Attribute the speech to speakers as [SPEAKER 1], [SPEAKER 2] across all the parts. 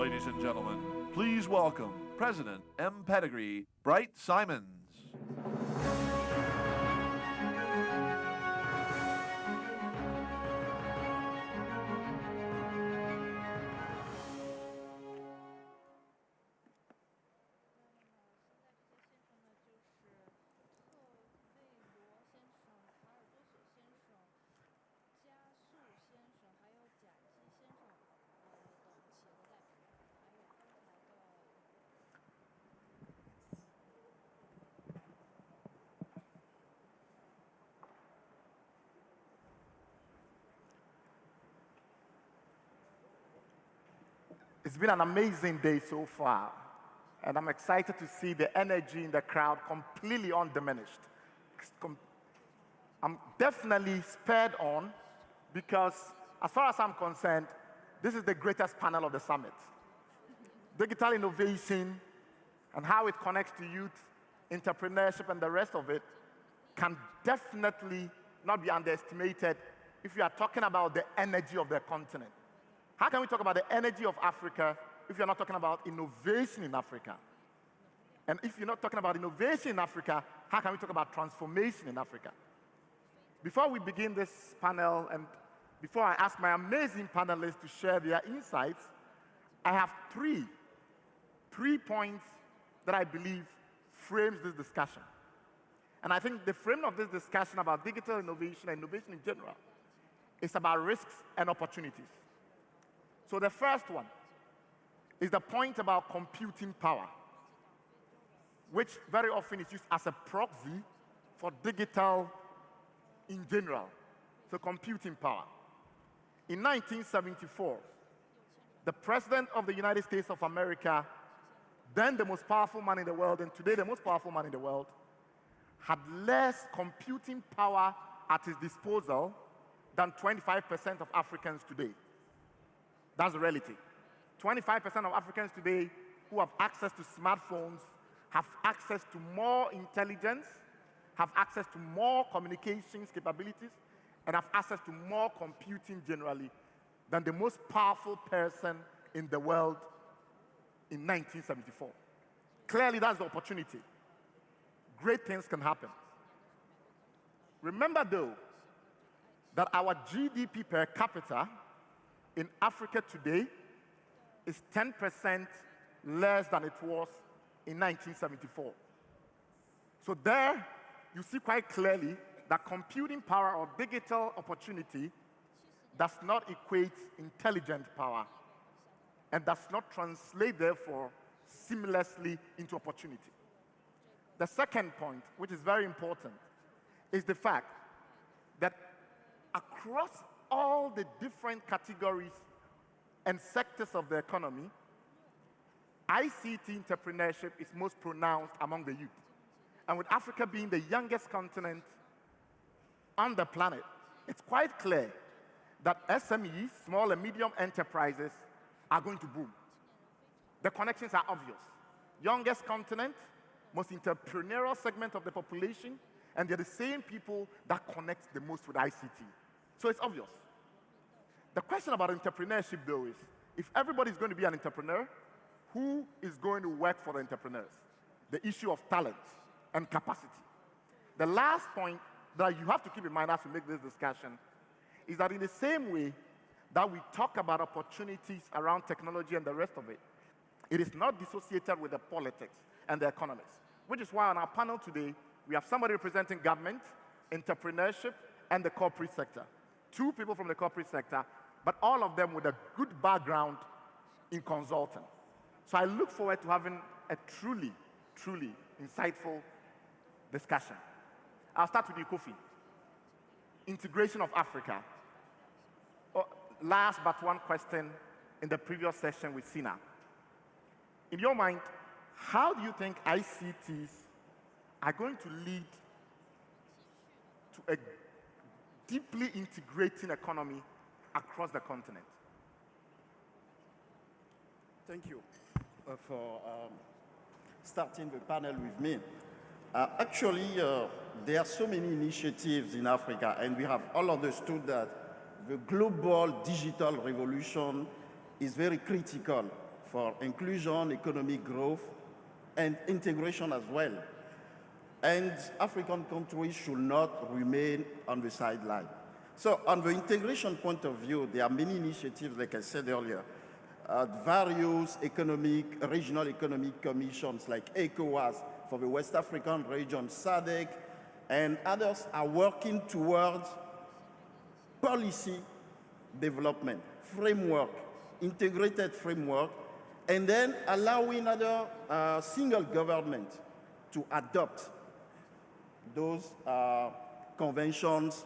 [SPEAKER 1] ladies and gentlemen, please welcome President mPedigree, Bright Simons.
[SPEAKER 2] It's been an amazing day so far, and I'm excited to see the energy in the crowd completely undiminished. I'm definitely spurred on because, as far as I'm concerned, this is the greatest panel of the summit. Digital innovation and how it connects to youth, entrepreneurship, and the rest of it can definitely not be underestimated if you are talking about the energy of the continent. How can we talk about the energy of Africa if you're not talking about innovation in Africa? And if you're not talking about innovation in Africa, how can we talk about transformation in Africa? Before we begin this panel, and before I ask my amazing panelists to share their insights, I have three points that I believe frames this discussion. And I think the frame of this discussion about digital innovation and innovation in general is about risks and opportunities. So the first one is the point about computing power, which very often is used as a proxy for digital in general, so computing power. In 1974, the President of the United States of America, then the most powerful man in the world, and today the most powerful man in the world, had less computing power at his disposal than 25% of Africans today. That's the reality. 25% of Africans today who have access to smartphones have access to more intelligence, have access to more communications capabilities, and have access to more computing generally than the most powerful person in the world in 1974. Clearly, that's the opportunity. Great things can happen. Remember, though, that our GDP per capita in Africa today is 10% less than it was in 1974. So there, you see quite clearly that computing power or digital opportunity does not equate intelligent power and does not translate, therefore, seamlessly into opportunity. The second point, which is very important, is the fact that across all the different categories and sectors of the economy, ICT entrepreneurship is most pronounced among the youth. And with Africa being the youngest continent on the planet, it's quite clear that SMEs, small and medium enterprises, are going to boom. The connections are obvious. Youngest continent, most entrepreneurial segment of the population, and they're the same people that connect the most with ICT. So it's obvious. The question about entrepreneurship, though, is if everybody's going to be an entrepreneur, who is going to work for the entrepreneurs? The issue of talent and capacity. The last point that you have to keep in mind as we make this discussion is that in the same way that we talk about opportunities around technology and the rest of it, it is not dissociated with the politics and the economics, which is why on our panel today, we have somebody representing government, entrepreneurship, and the corporate sector. Two people from the corporate sector, but all of them with a good background in consulting. So I look forward to having a truly, truly insightful discussion. I'll start with you, Koffi. Integration of Africa. Last but one question in the previous session with Cina. In your mind, how do you think ICTs are going to lead to a deeply integrating economy across the continent?
[SPEAKER 3] Thank you for starting the panel with me. Actually, there are so many initiatives in Africa, and we have all understood that the global digital revolution is very critical for inclusion, economic growth, and integration as well. And African countries should not remain on the sideline. So on the integration point of view, there are many initiatives, like I said earlier, various regional economic commissions like ECOWAS for the West African region, SADC, and others are working towards policy development, framework, integrated framework, and then allowing other single governments to adopt those conventions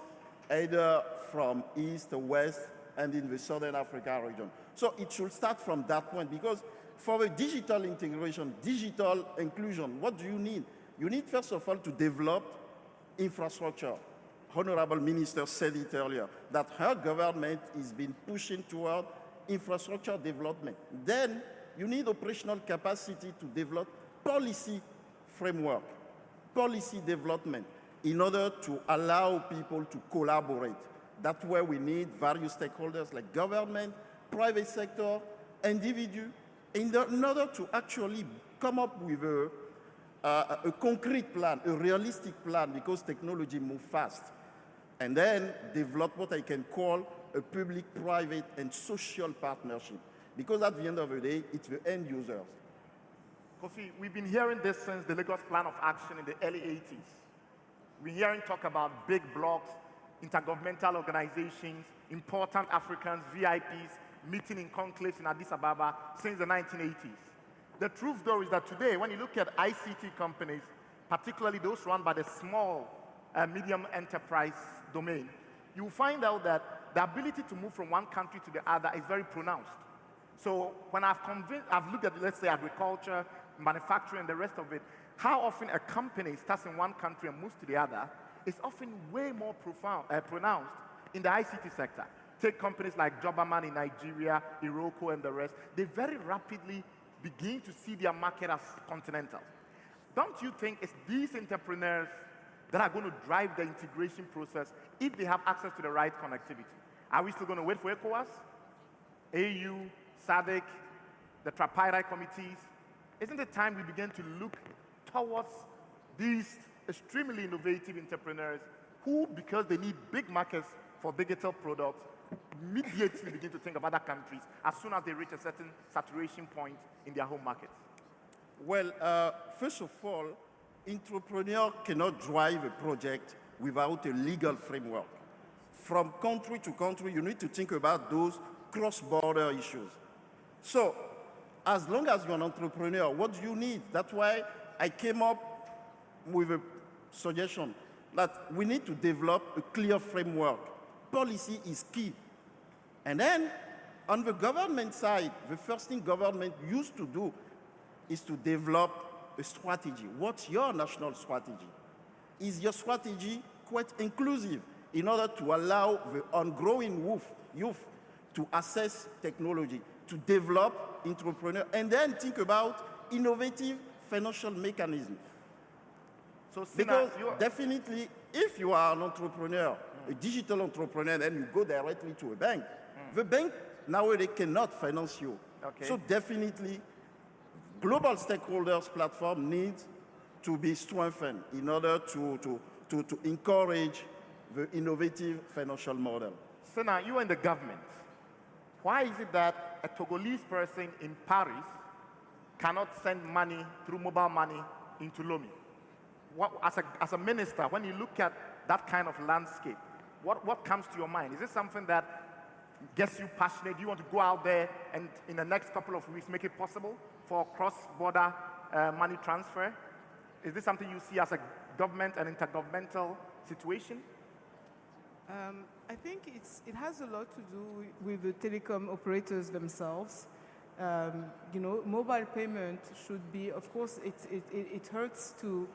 [SPEAKER 3] either from east to west and in the Southern Africa region. So it should start from that point, because for a digital integration, digital inclusion, what do you need? You need, first of all, to develop infrastructure. Honorable Minister said it earlier, that her government is been pushing toward infrastructure development. Then you need operational capacity to develop policy framework, policy development, in order to allow people to collaborate. That's where we need various stakeholders like government, private sector, individual, in order to actually come up with a concrete plan, a realistic plan, because technology moves fast. And then develop what I can call a public-private and social partnership. Because at the end of the day, it's the end users.
[SPEAKER 2] Koffi, we've been hearing this since the Lagos Plan of Action in the early 80s. We're hearing talk about big blocks, intergovernmental organizations, important Africans, VIPs, meeting in conclaves in Addis Ababa since the 1980s. The truth, though, is that today, when you look at ICT companies, particularly those run by the small medium enterprise domain, you will find out that the ability to move from one country to the other is very pronounced. So when I've looked at, let's say, agriculture, manufacturing, and the rest of it, how often a company starts in one country and moves to the other is often way more pronounced in the ICT sector. Take companies like Jobberman in Nigeria, Iroko, and the rest. They very rapidly begin to see their market as continental. Don't you think it's these entrepreneurs that are going to drive the integration process if they have access to the right connectivity? Are we still going to wait for ECOWAS, AU, SADC, the tripartite committees? Isn't it time we begin to look towards these extremely innovative entrepreneurs who, because they need big markets for digital products, immediately begin to think of other countries as soon as they reach a certain saturation point in their home markets?
[SPEAKER 3] Well, first of all, entrepreneur cannot drive a project without a legal framework. From country to country, you need to think about those cross-border issues. So, as long as you're an entrepreneur, what do you need? That's why I came up with a suggestion that we need to develop a clear framework. Policy is key. And then, on the government side, the first thing government used to do is to develop a strategy. What's your national strategy? Is your strategy quite inclusive in order to allow the ongrowing youth to access technology, to develop entrepreneurs, and then think about innovative financial mechanisms?
[SPEAKER 2] So,
[SPEAKER 3] because definitely, if you are an entrepreneur, a digital entrepreneur, and you go directly to a bank, the bank nowadays cannot finance you.
[SPEAKER 2] Okay.
[SPEAKER 3] So definitely, global stakeholders platform needs to be strengthened in order to encourage the innovative financial model.
[SPEAKER 2] So now, you are in the government. Why is it that a Togolese person in Paris cannot send money through mobile money into Lomé? As a minister, when you look at that kind of landscape, what comes to your mind? Is this something that gets you passionate? Do you want to go out there and in the next couple of weeks make it possible for cross-border money transfer? Is this something you see as a government and intergovernmental situation?
[SPEAKER 4] I think it has a lot to do with the telecom operators themselves. Mobile payment should be, of course, it hurts to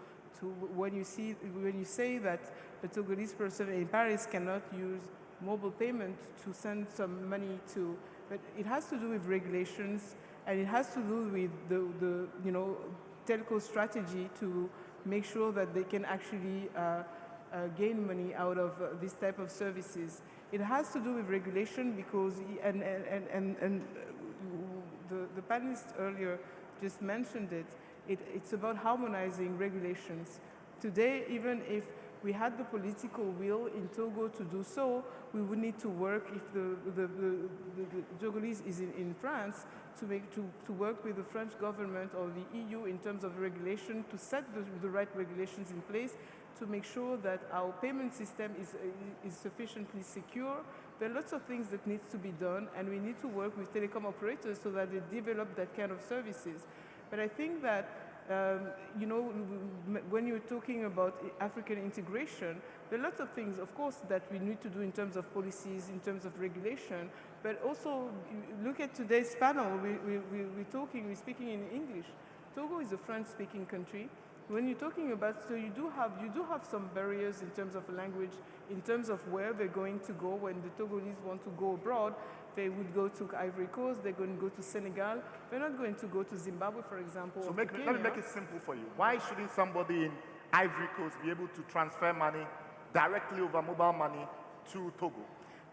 [SPEAKER 4] when you say that a Togolese person in Paris cannot use mobile payment to send some money to, but it has to do with regulations, and it has to do with the telco strategy to make sure that they can actually gain money out of this type of services. It has to do with regulation because, and the panelist earlier just mentioned it. It's about harmonizing regulations. Today, even if we had the political will in Togo to do so, we would need to work, if the Togolese is in France, to work with the French government or the EU in terms of regulation to set the right regulations in place to make sure that our payment system is sufficiently secure. There are lots of things that needs to be done, and we need to work with telecom operators so that they develop that kind of services. But I think that, you know, when you're talking about African integration, there are lots of things, of course, that we need to do in terms of policies, in terms of regulation, but also look at today's panel. We're speaking in English. Togo is a French-speaking country. When you're talking about, so you do have some barriers in terms of language, in terms of where they're going to go. When the Togolese want to go abroad, they would go to Ivory Coast, they're going to go to Senegal. They're not going to go to Zimbabwe, for example.
[SPEAKER 2] So let me make it simple for you. Why shouldn't somebody in Ivory Coast be able to transfer money directly over mobile money to Togo?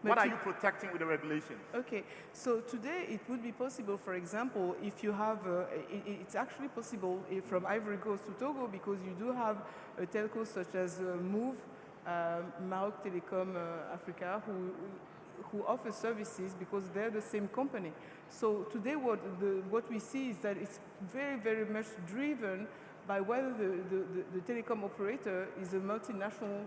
[SPEAKER 2] What are you protecting with the regulations?
[SPEAKER 4] Okay, so today it would be possible, for example, if you have, it's actually possible from Ivory Coast to Togo, because you do have telcos such as Move, Maroc Telecom Africa, who offer services because they're the same company. So today what we see is that it's very, very much driven by whether the telecom operator is a multinational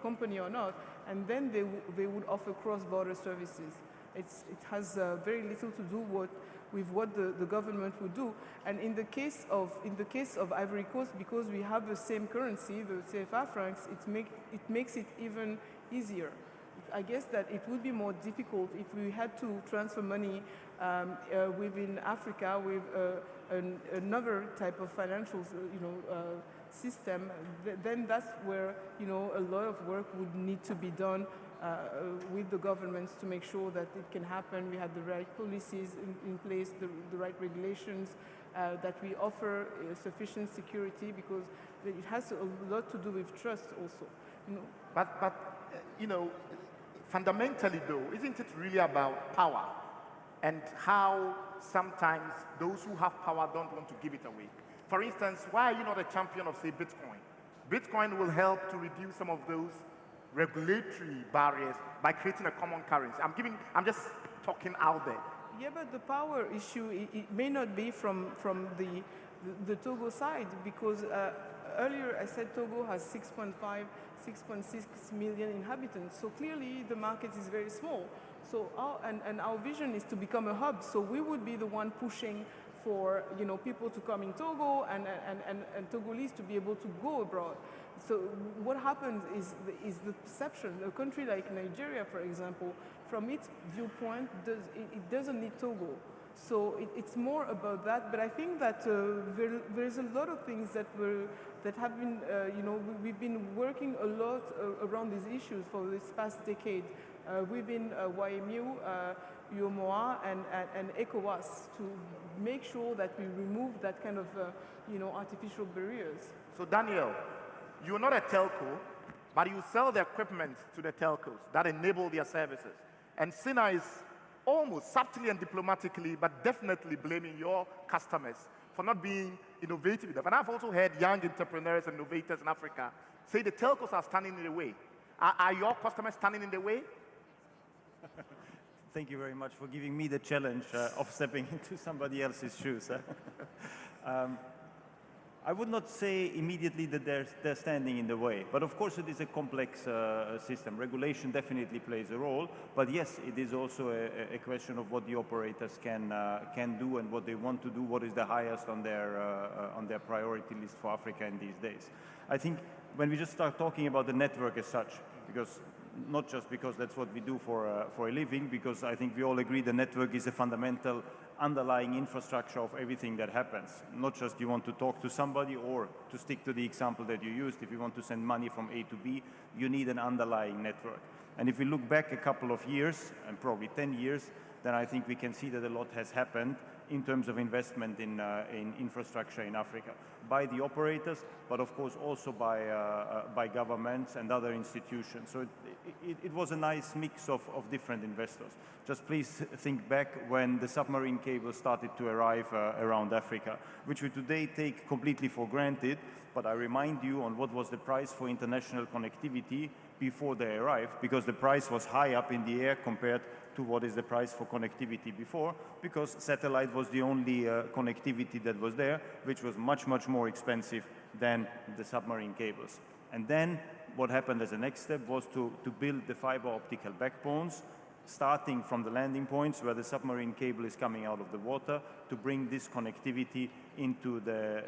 [SPEAKER 4] company or not, and then they would offer cross-border services. It has very little to do with what the government would do. And in the case of Ivory Coast, because we have the same currency, the CFA francs, it makes it even easier. I guess that it would be more difficult if we had to transfer money within Africa with another type of financial, system. Then that's where, a lot of work would need to be done with the governments to make sure that it can happen. We have the right policies in place, the right regulations, that we offer sufficient security, because it has a lot to do with trust also.
[SPEAKER 2] But fundamentally though, isn't it really about power and how sometimes those who have power don't want to give it away? For instance, why are you not a champion of, say, Bitcoin? Bitcoin will help to reduce some of those regulatory barriers by creating a common currency. I'm just talking out there.
[SPEAKER 4] Yeah, but the power issue, it may not be from the Togo side, because earlier I said Togo has 6.5, 6.6 million inhabitants. So clearly the market is very small. So our vision is to become a hub. So we would be the one pushing for people to come in Togo and Togolese to be able to go abroad. So what happens is the perception. A country like Nigeria, for example, from its viewpoint, it doesn't need Togo. So it's more about that. But I think that there's a lot of things that have been, we've been working a lot around these issues for this past decade. Within YMU, UMOA, and ECOWAS, to make sure that we remove that kind of, artificial barriers.
[SPEAKER 2] So Daniel, you're not a telco, but you sell the equipment to the telcos that enable their services. And Cina is almost subtly and diplomatically, but definitely blaming your customers for not being innovative enough. And I've also heard young entrepreneurs and innovators in Africa say the telcos are standing in the way. Are your customers standing in the way?
[SPEAKER 5] Thank you very much for giving me the challenge of stepping into somebody else's shoes. I would not say immediately that they're standing in the way, but of course it is a complex system. Regulation definitely plays a role, but yes, it is also a question of what the operators can do and what they want to do, what is the highest on their priority list for Africa in these days. I think when we just start talking about the network as such, not just because that's what we do for a living, because I think we all agree the network is a fundamental underlying infrastructure of everything that happens. Not just you want to talk to somebody, or to stick to the example that you used, if you want to send money from A to B, you need an underlying network. And if we look back a couple of years, and probably 10 years, then I think we can see that a lot has happened in terms of investment in infrastructure in Africa, by the operators, but of course also by governments and other institutions. So it was a nice mix of different investors. Just please think back when the submarine cables started to arrive around Africa, which we today take completely for granted, but I remind you on what was the price for international connectivity before they arrived, because the price was high up in the air compared to what is the price for connectivity before, because satellite was the only connectivity that was there, which was much, much more expensive than the submarine cables. And then what happened as a next step was to build the fiber optical backbones, starting from the landing points where the submarine cable is coming out of the water, to bring this connectivity into the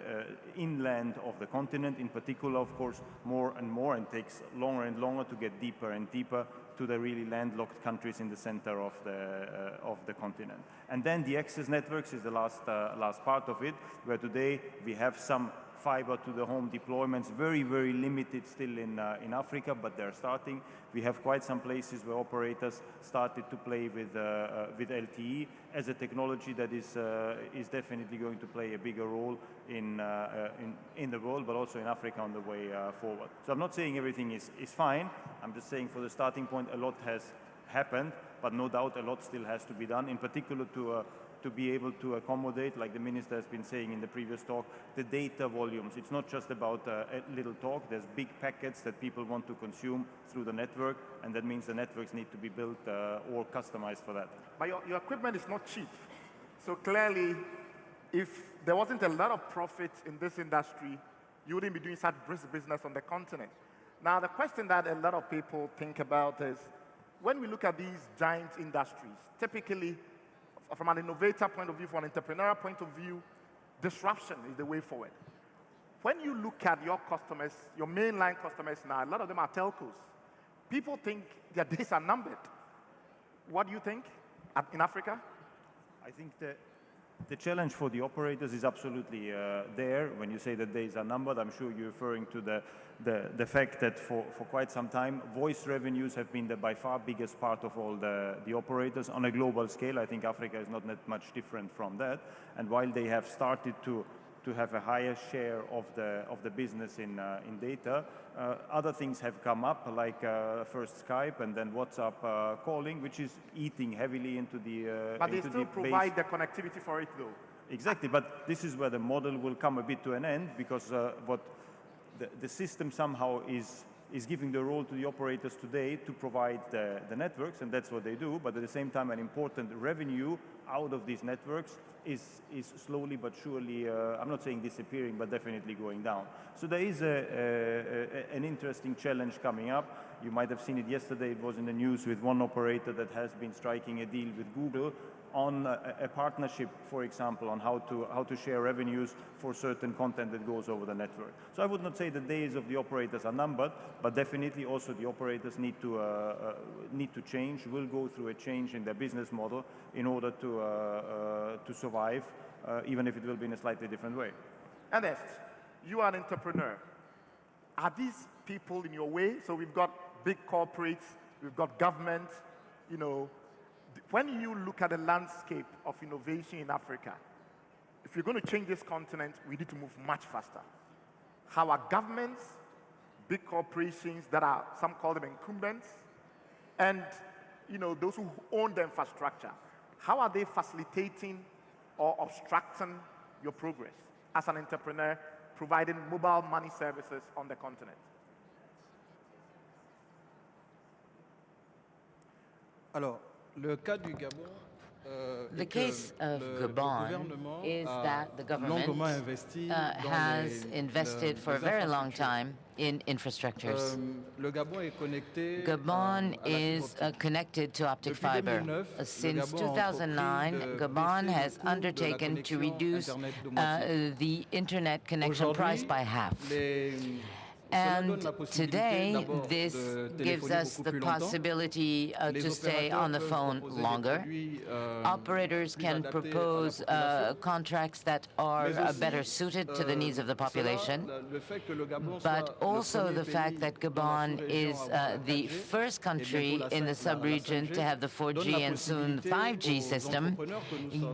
[SPEAKER 5] inland of the continent, in particular, of course, more and more, and takes longer and longer to get deeper and deeper to the really landlocked countries in the center of the continent. And then the access networks is the last part of it, where today we have some fiber to the home deployments, very, very limited still in Africa, but they're starting. We have quite some places where operators started to play with LTE as a technology that is definitely going to play a bigger role in the world, but also in Africa on the way forward. So I'm not saying everything is fine. I'm just saying for the starting point, a lot has happened, but no doubt a lot still has to be done, in particular to be able to accommodate, like the minister has been saying in the previous talk, the data volumes. It's not just about a little talk. There's big packets that people want to consume through the network, and that means the networks need to be built or customized for that.
[SPEAKER 2] But your equipment is not cheap. So clearly, if there wasn't a lot of profit in this industry, you wouldn't be doing such brisk business on the continent. Now, the question that a lot of people think about is, when we look at these giant industries, typically, from an innovator point of view, from an entrepreneurial point of view, disruption is the way forward. When you look at your customers, your mainline customers now, a lot of them are telcos. People think their days are numbered. What do you think in Africa?
[SPEAKER 5] I think the challenge for the operators is absolutely there. When you say that days are numbered, I'm sure you're referring to the fact that for quite some time, voice revenues have been the by far biggest part of all the operators on a global scale. I think Africa is not that much different from that. And while they have started to have a higher share of the business in data, other things have come up, like first Skype and then WhatsApp calling, which is eating heavily into the
[SPEAKER 2] But they still provide the connectivity for it, though.
[SPEAKER 5] Exactly, but this is where the model will come a bit to an end, because what the system somehow is giving the role to the operators today to provide the networks, and that's what they do, but at the same time an important revenue out of these networks is slowly but surely, I'm not saying disappearing, but definitely going down. So there is an interesting challenge coming up. You might have seen it yesterday, it was in the news with one operator that has been striking a deal with Google on a partnership, for example, on how to share revenues for certain content that goes over the network. So I would not say the days of the operators are numbered, but definitely also the operators need to change, will go through a change in their business model in order to survive, even if it will be in a slightly different way.
[SPEAKER 2] Ernest, you are an entrepreneur. Are these people in your way? So we've got big corporates, we've got government, you know. When you look at the landscape of innovation in Africa, if you're going to change this continent, we need to move much faster. How are governments, big corporations that are, some call them incumbents, and those who own the infrastructure, how are they facilitating or obstructing your progress as an entrepreneur providing mobile money services on the continent?
[SPEAKER 6] Alors, le cas du Gabon,
[SPEAKER 7] the case of Gabon is that the government has invested for a very long time in infrastructures. Gabon is connected to optic fiber. Since 2009, Gabon has undertaken to reduce the internet connection price by half. And today, this gives us the possibility to stay on the phone longer. Operators can propose contracts that are better suited to the needs of the population, but also the fact that Gabon is the first country in the sub-region to have the 4G and soon 5G system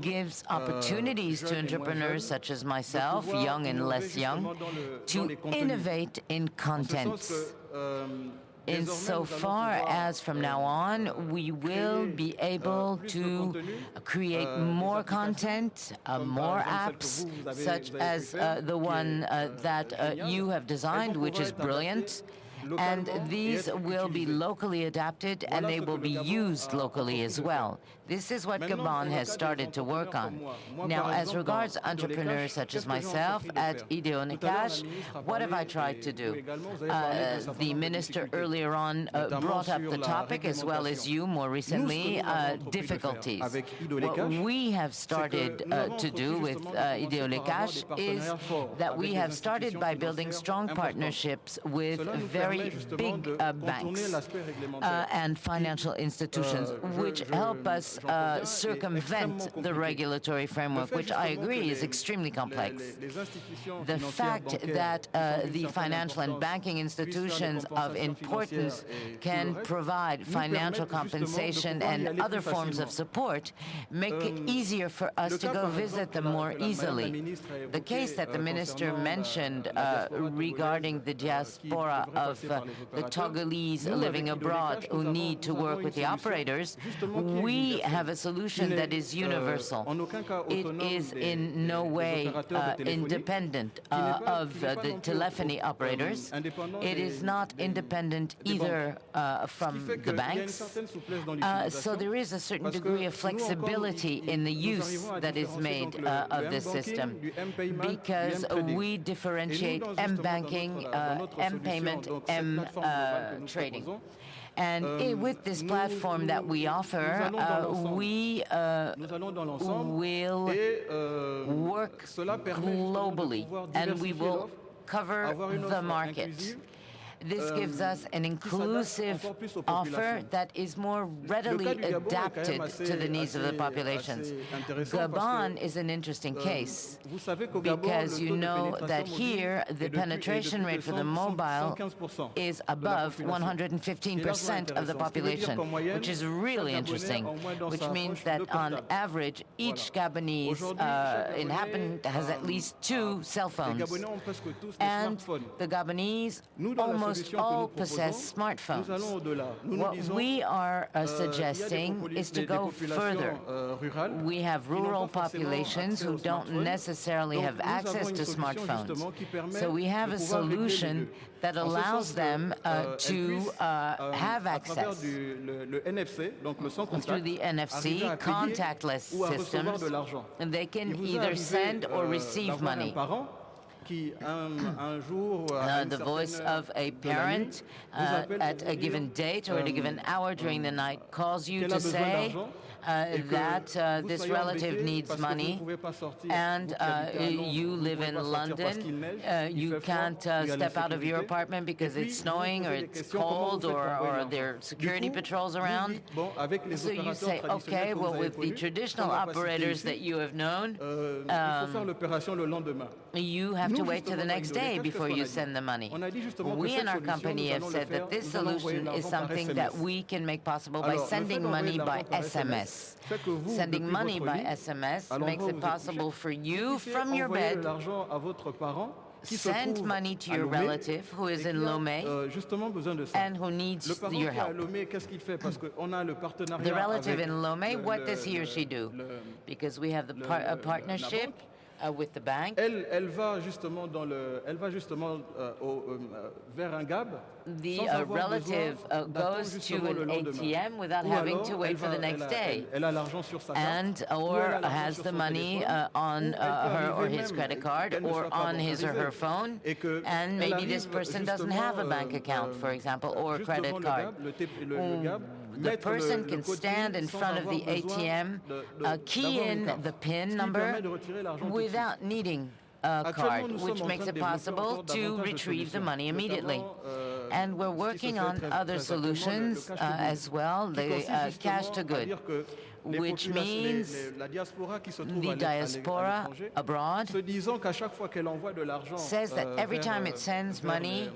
[SPEAKER 7] gives opportunities to entrepreneurs such as myself, young and less young, to innovate in contents. Insofar as from now on, we will be able to create more content, more apps, such as the one that you have designed, which is brilliant. And these will be locally adapted and they will be used locally as well. This is what Gabon has started to work on. Now, as regards entrepreneurs such as myself at eDoleyCash, what have I tried to do? The minister earlier on brought up the topic, as well as you more recently, difficulties. What we have started to do with eDoleyCash is that we have started by building strong partnerships with very big banks and financial institutions, which help us circumvent the regulatory framework, which I agree is extremely complex. The fact that the financial and banking institutions of importance can provide financial compensation and other forms of support make it easier for us to go visit them more easily. The case that the minister mentioned regarding the diaspora of the Togolese living abroad who need to work with the operators, we have a solution that is universal. It is in no way independent of the telephony operators. It is not independent either from the banks. So there is a certain degree of flexibility in the use that is made of this system, because we differentiate M-banking, M-payment, M-trading. And with this platform that we offer, we will work globally, and we will cover the market. This gives us an inclusive offer that is more readily adapted to the needs of the populations. Gabon is an interesting case because you know that here the penetration rate for the mobile is above 115% of the population, which is really interesting, which means that on average each Gabonese inhabitant has at least 2 cell phones. And the Gabonese almost all possess smartphones. What we are suggesting is to go further. We have rural populations who don't necessarily have access to smartphones. So we have a solution that allows them to have access through the NFC, contactless systems, and they can either send or receive money. The voice of a parent at a given date or at a given hour during the night calls you to say that this relative needs money and you live in London, you can't step out of your apartment because it's snowing or it's cold or there are security patrols around. So you say, okay, well, with the traditional operators that you have known, you have to wait till the next day before you send the money. We in our company have said that this solution is something that we can make possible by sending money by SMS. Sending money by SMS makes it possible for you from your bed send money to your relative who is in Lomé and who needs your help. The relative in Lomé, what does he or she do? Because we have the partnership with the bank.
[SPEAKER 6] Elle va justement vers un GAB.
[SPEAKER 7] The relative goes to an ATM without having to wait for the next day, and or has the money on her or his credit card or on his or her phone, and maybe this person doesn't have a bank account, for example, or a credit card. The person can stand in front of the ATM, key in the PIN number without needing card, which makes it possible to retrieve the money immediately. And we're working on other solutions as well, the cash to good, which means the diaspora abroad says that every time it sends money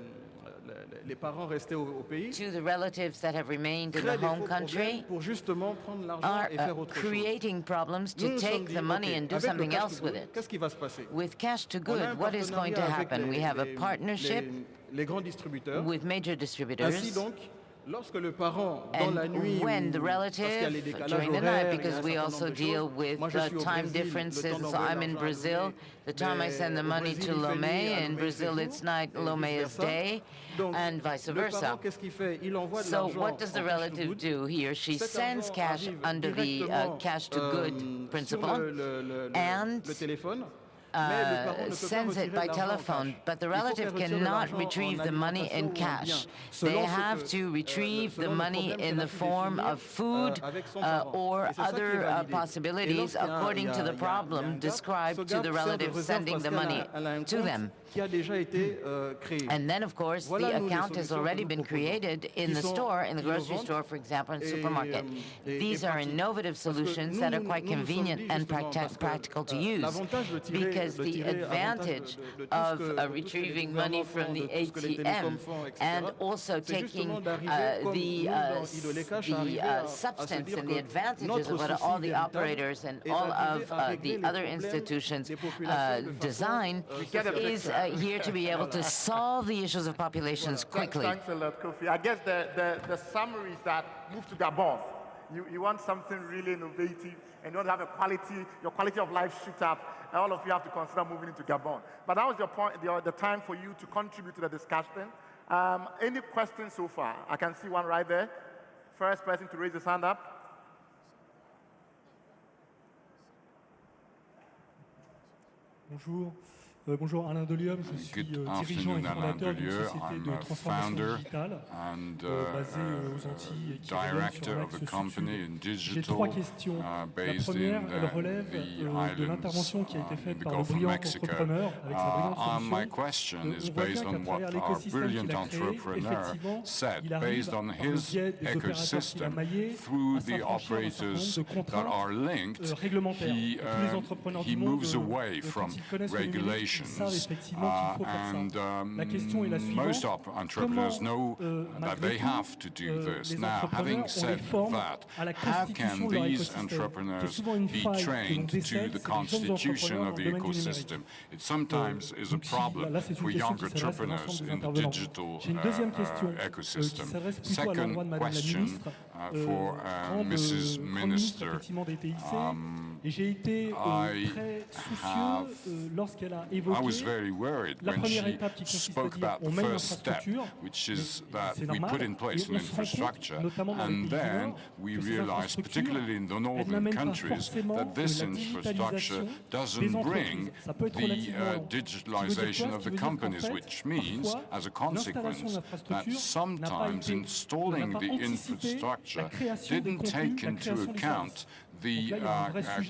[SPEAKER 7] to the relatives that have remained in the home country are creating problems to take the money and do something else with it. With cash to good, what is going to happen? We have a partnership with major distributors. And when the relative, during the night, because we also deal with time differences, so I'm in Brazil, the time I send the money to Lomé, in Brazil it's night, Lomé is day, and vice versa. So what does the relative do? He or she sends cash under the cash to good principle, and sends it by telephone, but the relative cannot retrieve the money in cash. They have to retrieve the money in the form of food or other possibilities according to the problem described to the relative sending the money to them. And then, of course, the account has already been created in the store, in the grocery store, for example, in the supermarket. These are innovative solutions that are quite convenient and practical to use, because the advantage of retrieving money from the ATM and also taking the substance and the advantages of what all the operators and all of the other institutions design is here to be able to solve the issues of populations quickly.
[SPEAKER 2] Thanks a lot, Koffi. I guess the summary is that move to Gabon. You want something really innovative, and you want to have your quality of life shoot up, and all of you have to consider moving into Gabon. But that was your point, the time for you to contribute to the discussion. Any questions so far? I can see one right there. First person to raise his hand up.
[SPEAKER 8] Bonjour. Bonjour, Alain Delium, je suis dirigeant et fondateur d'une société de transformation digitale basée aux Antilles et qui revient sur l'axe sud. J'ai trois questions. La première, elle relève de l'intervention qui a été faite par le brillant entrepreneur avec sa brillante solution. On voit bien qu'à travers l'écosystème qu'il a créé, effectivement, il arrive par le biais des opérateurs qu'il a maillés à s'affranchir d'un certain nombre de contraintes réglementaires. Tous les entrepreneurs du monde, quand ils connaissent le numérique,
[SPEAKER 9] and most entrepreneurs know that they have to do this. Now, having said that, how can these entrepreneurs be trained to the constitution of the ecosystem? It sometimes is a problem for young entrepreneurs in the digital ecosystem. Second question for Mrs. Minister. I was very worried when she spoke about the first step, which is that we put in place an infrastructure, and then we realized, particularly in the northern countries, that this infrastructure doesn't bring the digitalization of the companies, which means, as a consequence, that sometimes installing the infrastructure didn't take into account the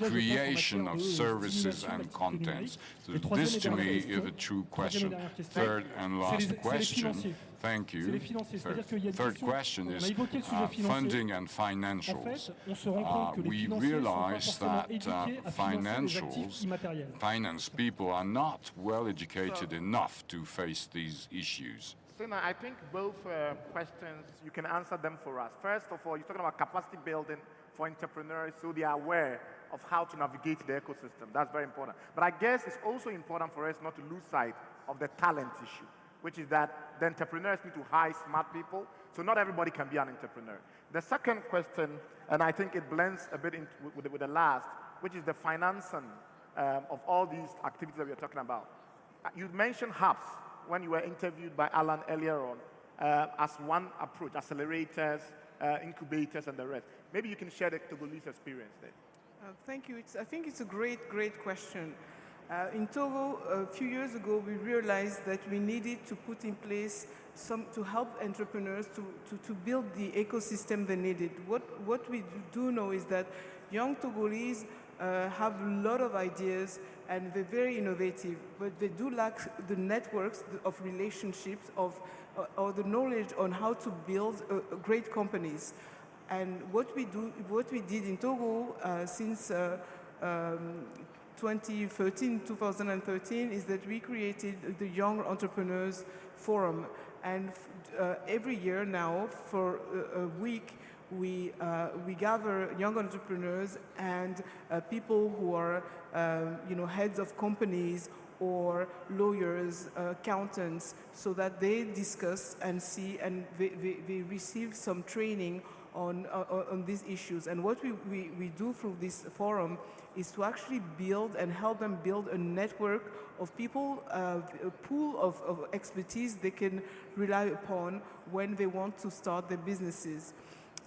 [SPEAKER 9] creation of services and contents. So this, to me, is the true question. Third and last question. Thank you. Third question is funding and financials. We realize that finance people are not well educated enough to face these issues.
[SPEAKER 2] Sina, I think both questions, you can answer them for us. First of all, you're talking about capacity building for entrepreneurs so they are aware of how to navigate the ecosystem. That's very important. But I guess it's also important for us not to lose sight of the talent issue, which is that the entrepreneurs need to hire smart people, so not everybody can be an entrepreneur. The second question, and I think it blends a bit with the last, which is the financing of all these activities that we are talking about. You mentioned hubs when you were interviewed by Alan earlier on as one approach, accelerators, incubators, and the rest. Maybe you can share the Togolese experience there.
[SPEAKER 4] Thank you. I think it's a great question. In Togo, a few years ago, we realized that we needed to put in place to help entrepreneurs to build the ecosystem they needed. What we do know is that young Togolese have a lot of ideas. and they're very innovative, but they do lack the networks of relationships or the knowledge on how to build great companies. And what we did in Togo since 2013, is that we created the Young Entrepreneurs Forum. And every year now, for a week, we gather young entrepreneurs and people who are, heads of companies or lawyers, accountants, so that they discuss and see, and they receive some training on these issues. And what we do through this forum is to actually build and help them build a network of people, a pool of expertise they can rely upon when they want to start their businesses.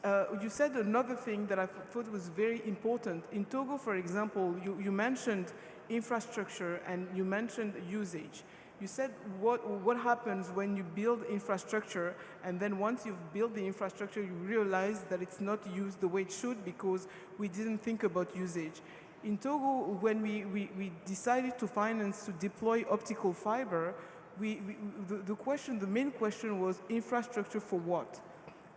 [SPEAKER 4] You said another thing that I thought was very important. In Togo, for example, you mentioned infrastructure and you mentioned usage. You said what happens when you build infrastructure, and then once you've built the infrastructure, you realize that it's not used the way it should because we didn't think about usage. In Togo, when we decided to finance to deploy optical fiber, the main question was infrastructure for what?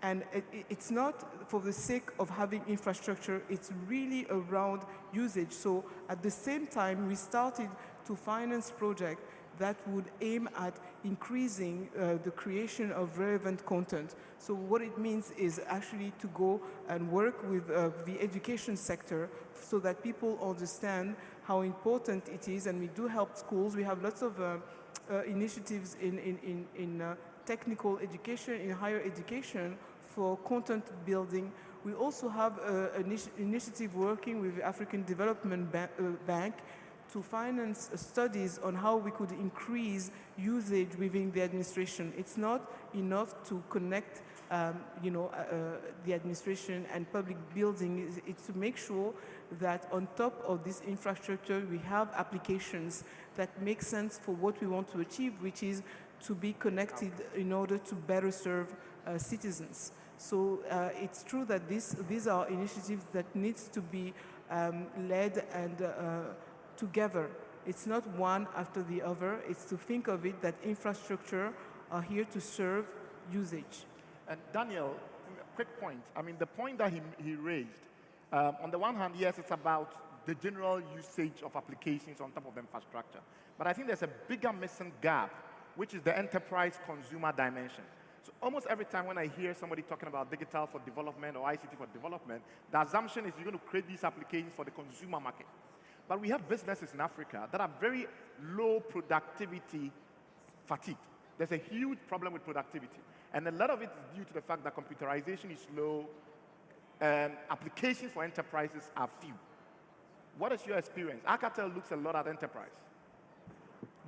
[SPEAKER 4] And it's not for the sake of having infrastructure, it's really around usage. So at the same time, we started to finance projects that would aim at increasing the creation of relevant content. So what it means is actually to go and work with the education sector so that people understand how important it is. And we do help schools. We have lots of initiatives in technical education, in higher education, for content building. We also have an initiative working with the African Development Bank to finance studies on how we could increase usage within the administration. It's not enough to connect the administration and public buildings. It's to make sure that on top of this infrastructure, we have applications that make sense for what we want to achieve, which is to be connected in order to better serve citizens. So it's true that these are initiatives that needs to be led and together. It's not one after the other. It's to think of it that infrastructure are here to serve usage.
[SPEAKER 2] And Daniel, quick point. I mean, the point that he raised, on the one hand, yes, it's about the general usage of applications on top of the infrastructure. But I think there's a bigger missing gap, which is the enterprise consumer dimension. So almost every time when I hear somebody talking about digital for development or ICT for development, the assumption is you're going to create these applications for the consumer market. But we have businesses in Africa that are very low productivity fatigue. There's a huge problem with productivity. And a lot of it is due to the fact that computerization is low, and applications for enterprises are few. What is your experience? Alcatel looks a lot at enterprise.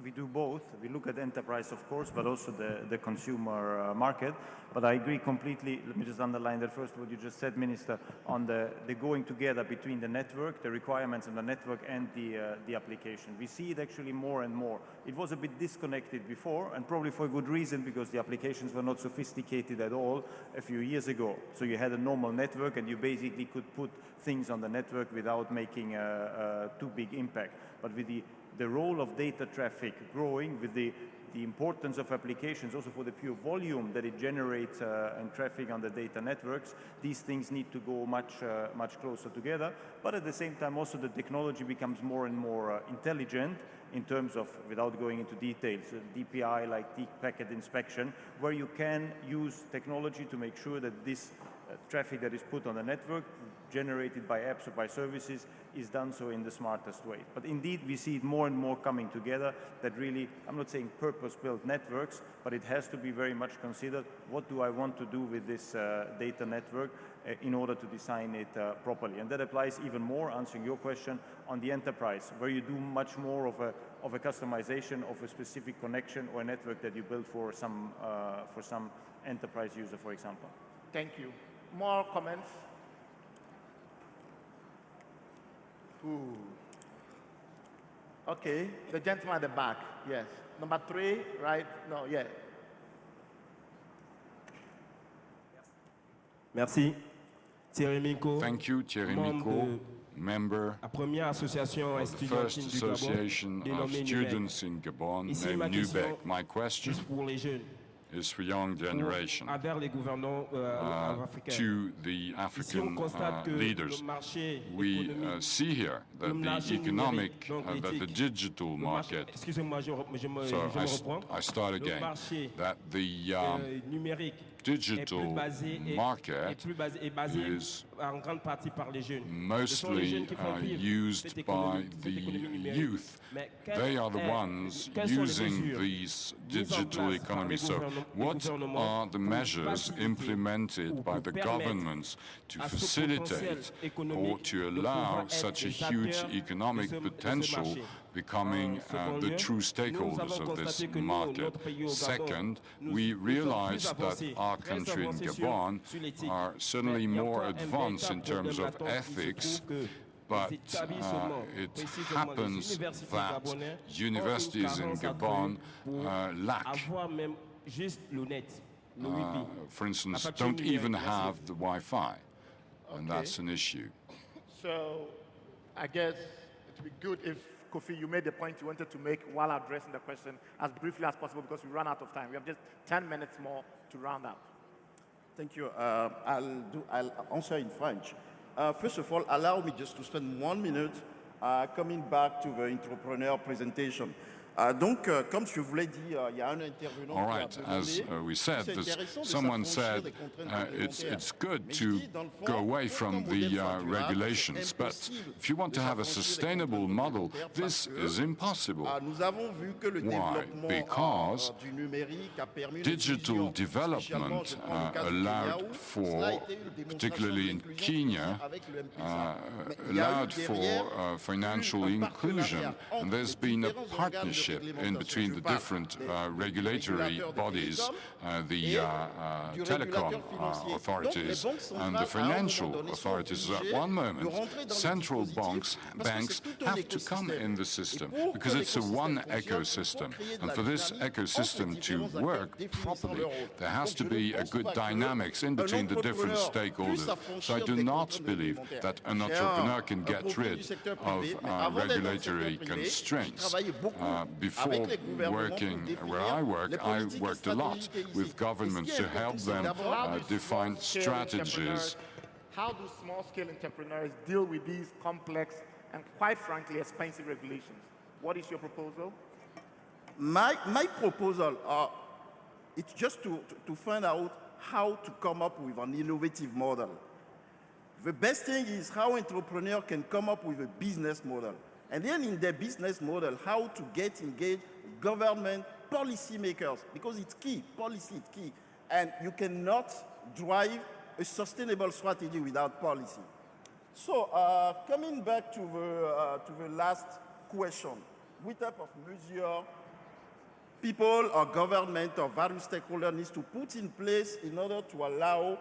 [SPEAKER 5] We do both. We look at enterprise, of course, but also the consumer market. But I agree completely. Let me just underline that first, what you just said, Minister, on the going together between the network, the requirements on the network, and the application. We see it actually more and more. It was a bit disconnected before, and probably for a good reason, because the applications were not sophisticated at all a few years ago. So you had a normal network, and you basically could put things on the network without making a too big impact. But with the role of data traffic growing, with the importance of applications also for the pure volume that it generates and traffic on the data networks, these things need to go much closer together. But at the same time, also the technology becomes more and more intelligent in terms of, without going into details, DPI, like deep packet inspection, where you can use technology to make sure that this traffic that is put on the network, generated by apps or by services, is done so in the smartest way. But indeed, we see it more and more coming together, that really, I'm not saying purpose-built networks, but it has to be very much considered, what do I want to do with this data network in order to design it properly. And that applies even more, answering your question, on the enterprise, where you do much more of a customization of a specific connection or a network that you build for some enterprise user, for example.
[SPEAKER 2] Thank you. More comments? Ooh. Okay, the gentleman at the back, yes. Number 3, right? No, yeah.
[SPEAKER 10] Merci. Thierry Minko.
[SPEAKER 9] Thank you, Thierry Minko, member of the first association of students in Gabon named NUBEC. My question is for young generation, to the African leaders. We see here that the economic, that the digital market, so I start again, that the digital market is mostly used by the youth. They are the ones using these digital economies. So what are the measures implemented by the governments to facilitate or to allow such a huge economic potential becoming the true stakeholders of this market? Second, we realize that our country in Gabon are certainly more advanced in terms of ethics, but it happens that universities in Gabon lack, for instance, don't even have the Wi-Fi, and that's an issue.
[SPEAKER 2] So I guess it would be good if, Koffi, you made the point you wanted to make while addressing the question as briefly as possible, because we ran out of time. We have just 10 minutes more to round up.
[SPEAKER 3] Thank you. I'll answer in French. First of all, allow me just to spend 1 minute coming back to the entrepreneur presentation. Donc, comme je vous l'ai dit, il y a un intervenant.
[SPEAKER 9] All right, as we said, someone said it's good to go away from the regulations, but if you want to have a sustainable model, this is impossible. Why? Because digital development allowed for, particularly in Kenya, allowed for financial inclusion, and there's been a partnership in between the different regulatory bodies, the telecom authorities and the financial authorities. At one moment, central banks have to come in the system because it's a one ecosystem. And for this ecosystem to work properly, there has to be a good dynamics in between the different stakeholders. So I do not believe that an entrepreneur can get rid of regulatory constraints. Before working where I worked a lot with governments to help them define strategies.
[SPEAKER 2] How do small-scale entrepreneurs deal with these complex and, quite frankly, expensive regulations? What is your proposal?
[SPEAKER 3] My proposal, it's just to find out how to come up with an innovative model. The best thing is how entrepreneurs can come up with a business model. And then in their business model, how to get engaged government policymakers, because it's key, policy is key. And you cannot drive a sustainable strategy without policy. So coming back to the last question, what type of measure people or government or various stakeholders need to put in place in order to allow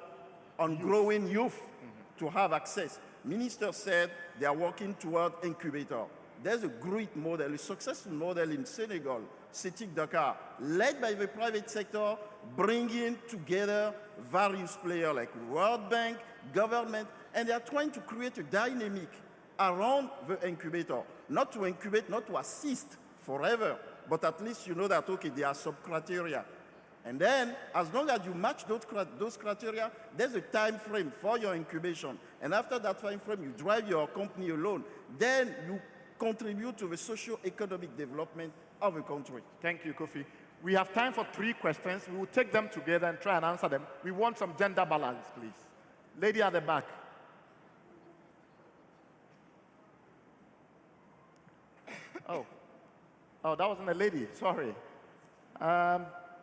[SPEAKER 3] on growing youth to have access? Minister said they are working toward incubator. There's a great model, a successful model in Senegal, CETIC Dakar, led by the private sector, bringing together various players like World Bank, government, and they are trying to create a dynamic around the incubator. Not to incubate, not to assist forever, but at least you know that, okay, there are sub-criteria. And then, as long as you match those criteria, there's a time frame for your incubation. And after that time frame, you drive your company alone. Then you contribute to the socio-economic development of the country.
[SPEAKER 2] Thank you, Koffi. We have time for 3 questions. We will take them together and try and answer them. We want some gender balance, please. Lady at the back. Oh, that wasn't a lady. Sorry.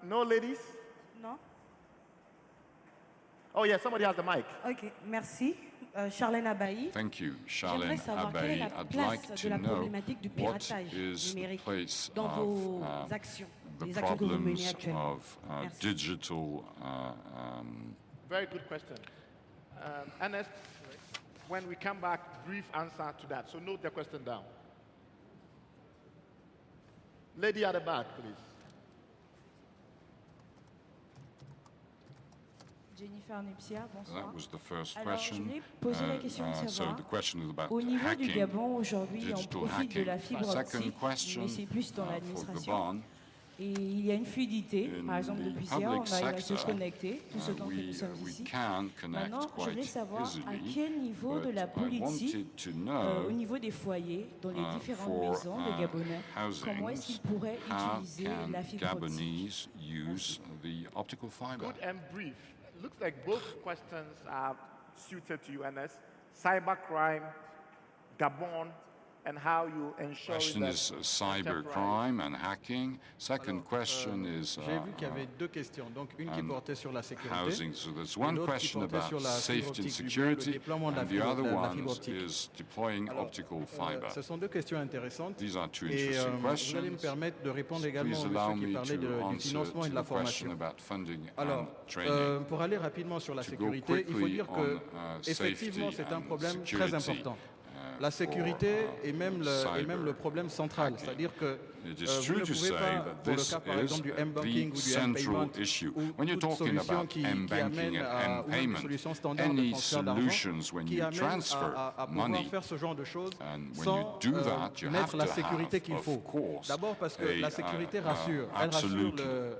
[SPEAKER 2] No ladies?
[SPEAKER 10] No.
[SPEAKER 2] Oh, yeah, somebody has the mic.
[SPEAKER 10] OK, merci. Charlène Abailly.
[SPEAKER 9] Thank you, Charlène Abailly. I'd like to know what is the place of the problems of digital...
[SPEAKER 2] Very good question. Ernest, when we come back, brief answer to that. So note the question down. Lady at the back, please.
[SPEAKER 11] Jennifer Nepsia, bonsoir.
[SPEAKER 9] That was the first
[SPEAKER 11] Alors,
[SPEAKER 9] question.
[SPEAKER 11] je voulais poser la question de
[SPEAKER 9] So
[SPEAKER 11] savoir,
[SPEAKER 9] the question is about
[SPEAKER 11] au niveau du
[SPEAKER 9] hacking,
[SPEAKER 11] Gabon, aujourd'hui, on
[SPEAKER 9] digital
[SPEAKER 11] profite de
[SPEAKER 9] hacking.
[SPEAKER 11] la fibre
[SPEAKER 9] Second
[SPEAKER 11] optique,
[SPEAKER 9] question
[SPEAKER 11] mais c'est plus dans
[SPEAKER 9] for
[SPEAKER 11] l'administration.
[SPEAKER 9] Gabon.
[SPEAKER 11] Et il y a une fluidité,
[SPEAKER 9] In
[SPEAKER 11] par exemple,
[SPEAKER 9] the
[SPEAKER 11] depuis hier,
[SPEAKER 9] public
[SPEAKER 11] on arrive à se
[SPEAKER 9] sector,
[SPEAKER 11] connecter, tout ce temps que nous sommes
[SPEAKER 9] we
[SPEAKER 11] ici.
[SPEAKER 9] can connect
[SPEAKER 11] Maintenant, je voulais
[SPEAKER 9] quite
[SPEAKER 11] savoir à
[SPEAKER 9] easily,
[SPEAKER 11] quel niveau de
[SPEAKER 9] but
[SPEAKER 11] la
[SPEAKER 9] I
[SPEAKER 11] politique,
[SPEAKER 9] wanted to know
[SPEAKER 11] au niveau des foyers, dans les différentes
[SPEAKER 9] for
[SPEAKER 11] maisons de Gabonais, comment est-ce
[SPEAKER 9] housings,
[SPEAKER 11] qu'ils pourraient
[SPEAKER 9] how
[SPEAKER 11] utiliser
[SPEAKER 9] can
[SPEAKER 11] la fibre optique?
[SPEAKER 9] Gabonese use the optical fiber?
[SPEAKER 2] Good and brief. Looks like both questions are suited to you, Ernest. Cybercrime, Gabon, and how you ensure
[SPEAKER 9] Question
[SPEAKER 2] that
[SPEAKER 9] is cybercrime and hacking. Second question is
[SPEAKER 6] J'ai vu qu'il y avait deux questions. Donc une qui portait sur la sécurité.
[SPEAKER 9] housing. So there's
[SPEAKER 6] et
[SPEAKER 9] one
[SPEAKER 6] l'autre qui
[SPEAKER 9] question
[SPEAKER 6] portait
[SPEAKER 9] about
[SPEAKER 6] sur la fibre
[SPEAKER 9] safety and
[SPEAKER 6] optique, le
[SPEAKER 9] security,
[SPEAKER 6] déploiement de la
[SPEAKER 9] and the
[SPEAKER 6] fibre,
[SPEAKER 9] other
[SPEAKER 6] la
[SPEAKER 9] one
[SPEAKER 6] fibre optique.
[SPEAKER 9] is deploying optical fiber.
[SPEAKER 6] Ce sont deux questions intéressantes.
[SPEAKER 9] These are two
[SPEAKER 6] Et
[SPEAKER 9] interesting
[SPEAKER 6] vous
[SPEAKER 9] questions.
[SPEAKER 6] allez me permettre de répondre également
[SPEAKER 9] Please
[SPEAKER 6] à
[SPEAKER 9] allow
[SPEAKER 6] ceux qui
[SPEAKER 9] me
[SPEAKER 6] parlaient
[SPEAKER 9] to
[SPEAKER 6] du
[SPEAKER 9] answer
[SPEAKER 6] financement et
[SPEAKER 9] to
[SPEAKER 6] de la
[SPEAKER 9] the question
[SPEAKER 6] formation.
[SPEAKER 9] about funding
[SPEAKER 6] Alors,
[SPEAKER 9] and training.
[SPEAKER 6] pour aller rapidement sur la
[SPEAKER 9] To go
[SPEAKER 6] sécurité, il faut
[SPEAKER 9] quickly
[SPEAKER 6] dire
[SPEAKER 9] on,
[SPEAKER 6] que
[SPEAKER 9] safety
[SPEAKER 6] effectivement c'est un
[SPEAKER 9] and
[SPEAKER 6] problème très
[SPEAKER 9] security,
[SPEAKER 6] important. La sécurité est même le problème central, c'est-à-dire que
[SPEAKER 9] It is
[SPEAKER 6] vous
[SPEAKER 9] true
[SPEAKER 6] ne
[SPEAKER 9] to
[SPEAKER 6] pouvez
[SPEAKER 9] say
[SPEAKER 6] pas,
[SPEAKER 9] that
[SPEAKER 6] pour le
[SPEAKER 9] this
[SPEAKER 6] cas par
[SPEAKER 9] is
[SPEAKER 6] exemple du m-banking
[SPEAKER 9] the
[SPEAKER 6] ou du
[SPEAKER 9] central
[SPEAKER 6] m-payment
[SPEAKER 9] issue.
[SPEAKER 6] ou
[SPEAKER 9] When you're
[SPEAKER 6] toute
[SPEAKER 9] talking
[SPEAKER 6] solution
[SPEAKER 9] about
[SPEAKER 6] qui
[SPEAKER 9] m-banking
[SPEAKER 6] amène
[SPEAKER 9] and
[SPEAKER 6] ou une
[SPEAKER 9] m-payment,
[SPEAKER 6] solution standard de
[SPEAKER 9] any
[SPEAKER 6] transfert d'argent
[SPEAKER 9] solutions when
[SPEAKER 6] qui
[SPEAKER 9] you
[SPEAKER 6] amène
[SPEAKER 9] transfer
[SPEAKER 6] à pouvoir
[SPEAKER 9] money,
[SPEAKER 6] faire ce genre de choses
[SPEAKER 9] and when
[SPEAKER 6] sans
[SPEAKER 9] you do that, you have
[SPEAKER 6] mettre la
[SPEAKER 9] to
[SPEAKER 6] sécurité
[SPEAKER 9] have,
[SPEAKER 6] qu'il
[SPEAKER 9] of
[SPEAKER 6] faut.
[SPEAKER 9] course,
[SPEAKER 6] D'abord parce que
[SPEAKER 9] a,
[SPEAKER 6] la sécurité rassure.